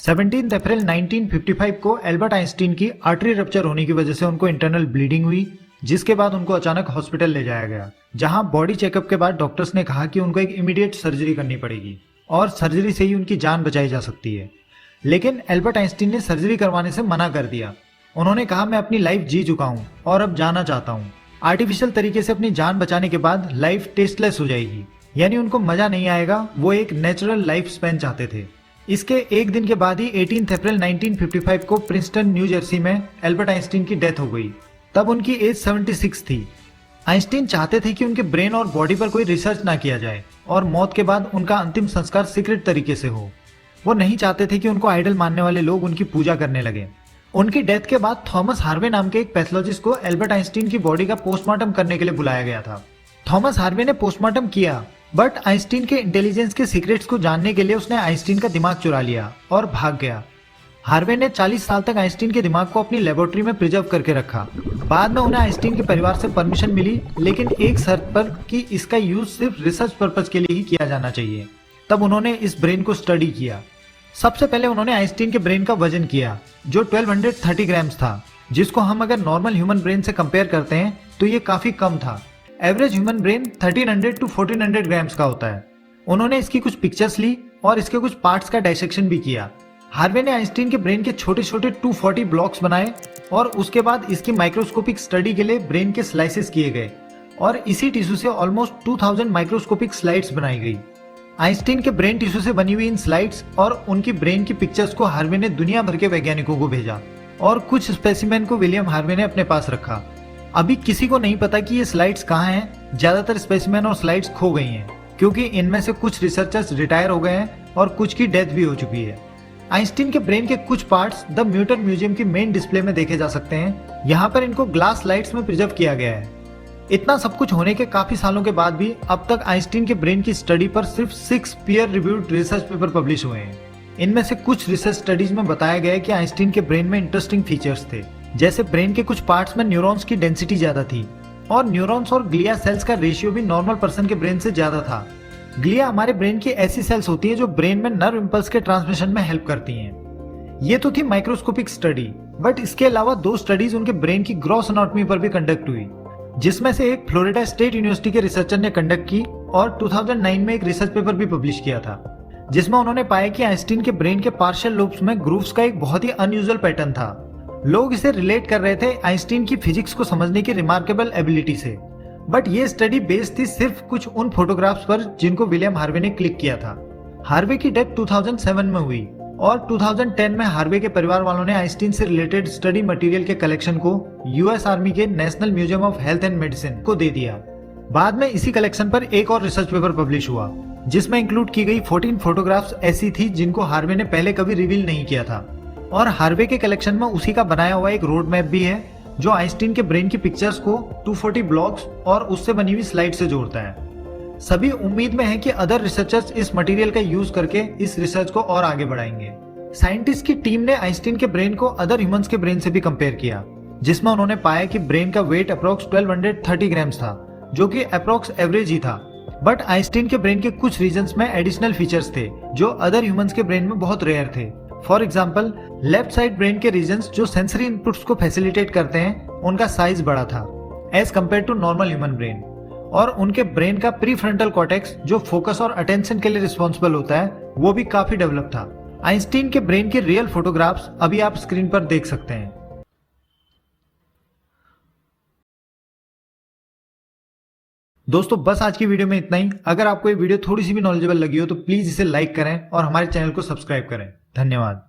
17 अप्रैल 1955 को Albert Einstein की artery rupture होने की वजह से उनको इंटरनल ब्लीडिंग हुई, जिसके बाद उनको अचानक हॉस्पिटल ले जाया गया, जहां बॉडी चेकअप के बाद डॉक्टर्स ने कहा कि उनको एक इमीडिएट सर्जरी करनी पड़ेगी और सर्जरी से ही उनकी जान बचाई जा सकती है। लेकिन एल्बर्ट आइंस्टीन ने सर्जरी करवाने से मना कर दिया। उन्होंने कहा, मैं अपनी लाइफ जी चुका हूं और अब जाना चाहता हूं। आर्टिफिशियल तरीके से अपनी जान बचाने के बाद लाइफ टेस्टलेस हो जाएगी, यानी उनको मजा नहीं आएगा। वो एक नेचुरल लाइफ स्पैन चाहते थे। इसके एक दिन के बाद ही 18 अप्रैल 1955 को प्रिंसटन न्यू जर्सी में एल्बर्ट आइंस्टीन की डेथ हो गई। तब उनकी एज 76 थी। आइंस्टीन चाहते थे कि उनके ब्रेन और बॉडी पर कोई रिसर्च ना किया जाए और मौत के बाद उनका अंतिम संस्कार सीक्रेट तरीके से हो। वो नहीं चाहते थे कि उनको आइडल मानने वाले लोग उनकी पूजा करने लगे। उनकी डेथ के बाद थॉमस हार्वे नाम के एक पैथोलॉजिस्ट को एल्बर्ट आइंस्टीन की बॉडी का पोस्टमार्टम करने के लिए बुलाया गया था। थॉमस हार्वे ने पोस्टमार्टम किया, बट आइंस्टीन के इंटेलिजेंस के सीक्रेट्स को जानने के लिए उसने आइंस्टीन का दिमाग चुरा लिया और भाग गया। हार्वे ने 40 साल तक आइंस्टीन के दिमाग को अपनी लेबोरेटरी में प्रिजर्व करके रखा। बाद में उन्हें आइंस्टीन के परिवार से परमिशन मिली, लेकिन एक शर्त पर कि इसका यूज सिर्फ रिसर्च पर्पज के लिए ही किया जाना चाहिए। तब उन्होंने इस ब्रेन को स्टडी किया। सबसे पहले उन्होंने आइंस्टीन के ब्रेन का वजन किया, जो 1230 ग्राम्स था, जिसको हम अगर नॉर्मल ह्यूमन ब्रेन से कंपेयर करते हैं तो ये काफी कम था। Average human brain 1300 to 1400 grams का होता है। उन्होंने इसकी कुछ पिक्चर्स ली और इसके कुछ पार्ट्स का डाइसेक्शन भी किया। हार्वे ने आइंस्टीन के ब्रेन के छोटे छोटे 240 ब्लॉक्स बनाए और उसके बाद इसकी माइक्रोस्कोपिक स्टडी के लिए ब्रेन के स्लाइसेस किए गए और इसी टिश्यू से ऑलमोस्ट 2000 माइक्रोस्कोपिक स्लाइड्स बनाई गई। आइंस्टीन के ब्रेन टिश्यू से बनी हुई इन स्लाइड्स और उनकी ब्रेन की पिक्चर्स को हार्वे ने दुनिया भर के वैज्ञानिकों को भेजा और कुछ स्पेसिमेन को विलियम हार्वे ने अपने पास रखा। अभी किसी को नहीं पता कि ये स्लाइड्स कहाँ हैं। ज्यादातर स्पेसिमेन और स्लाइड्स खो गई हैं, क्योंकि इनमें से कुछ रिसर्चर्स रिटायर हो गए हैं और कुछ की डेथ भी हो चुकी है। आइंस्टीन के ब्रेन के कुछ पार्ट्स द म्यूटर म्यूजियम की मेन डिस्प्ले में देखे जा सकते हैं। यहाँ पर इनको ग्लास स्लाइड्स में प्रिजर्व किया गया है। इतना सब कुछ होने के काफी सालों के बाद भी अब तक आइंस्टीन के ब्रेन की स्टडी पर सिर्फ 6 peer reviewed research paper publish हुए हैं। इनमें से कुछ रिसर्च स्टडीज में बताया गया है कि आइंस्टीन के ब्रेन में इंटरेस्टिंग फीचर्स थे, जैसे ब्रेन के कुछ पार्ट्स में न्यूरॉन्स की डेंसिटी ज्यादा थी और न्यूरॉन्स और ग्लिया सेल्स का रेशियो भी नॉर्मल पर्सन के ब्रेन से ज्यादा था। ग्लिया हमारे ब्रेन की ऐसी सेल्स होती है जो ब्रेन में नर्व इंपल्स के ट्रांसमिशन में हेल्प करती हैं। ये तो थी माइक्रोस्कोपिक स्टडी, बट इसके अलावा 2 स्टडीज उनके ब्रेन की ग्रॉस एनाटॉमी पर भी कंडक्ट हुई, जिसमें से एक फ्लोरिडा स्टेट यूनिवर्सिटी के रिसर्चर ने कंडक्ट की और 2009 में एक रिसर्च पेपर भी पब्लिश किया था, जिसमें उन्होंने पाया कि आइंस्टीन के ब्रेन के पार्शियल लोब्स में ग्रूव्स का एक बहुत ही अनयूजुअल पैटर्न था। लोग इसे रिलेट कर रहे थे आइंस्टीन की फिजिक्स को समझने की रिमार्केबल एबिलिटी से, बट ये स्टडी बेस्ड थी सिर्फ कुछ उन फोटोग्राफ्स पर जिनको विलियम हार्वे ने क्लिक किया था। हार्वे की डेथ 2007 में हुई और 2010 में हार्वे के परिवार वालों ने आइंस्टीन से रिलेटेड स्टडी मटेरियल के कलेक्शन को यूएस आर्मी के national museum of health and medicine को दे दिया। बाद में इसी कलेक्शन पर एक और रिसर्च पेपर पब्लिश हुआ, जिसमें इंक्लूड की गई 14 फोटोग्राफ्स ऐसी थी जिनको हार्वे ने पहले कभी रिवील नहीं किया था। और हार्वे के कलेक्शन में उसी का बनाया हुआ एक रोड मैप भी है, जो आइंस्टीन के ब्रेन की पिक्चर्स को 240 ब्लॉक्स और उससे बनी हुई स्लाइड से जोड़ता है। सभी उम्मीद में है कि अदर रिसर्चर्स इस मटेरियल का यूज करके इस रिसर्च को और आगे बढ़ाएंगे। साइंटिस्ट की टीम ने आइंस्टीन के ब्रेन को अदर ह्यूमंस के ब्रेन से भी कंपेयर किया, जिसमें उन्होंने पाया कि ब्रेन का वेट अप्रोक्स 1230 ग्राम्स था, जो कि अप्रोक्स एवरेज ही था। बट आइंस्टीन के ब्रेन के कुछ रीजन्स में एडिशनल फीचर्स थे जो अदर ह्यूमंस के ब्रेन में बहुत रेयर थे। For example, left side brain के रीजन्स जो सेंसरी इनपुट्स को फैसिलिटेट करते हैं, उनका साइज बड़ा था as compared to normal human brain. और उनके ब्रेन का प्रीफ्रंटल कॉर्टेक्स जो फोकस और अटेंशन के लिए रिस्पॉन्सिबल होता है, वो भी काफी डेवलप था। आइंस्टीन के ब्रेन के रियल फोटोग्राफ्स अभी आप स्क्रीन पर देख सकते हैं। दोस्तों, बस आज की वीडियो में इतना ही। अगर आपको ये वीडियो थोड़ी सी भी नॉलेजेबल लगी हो तो प्लीज इसे लाइक करें और हमारे चैनल को सब्सक्राइब करें। धन्यवाद।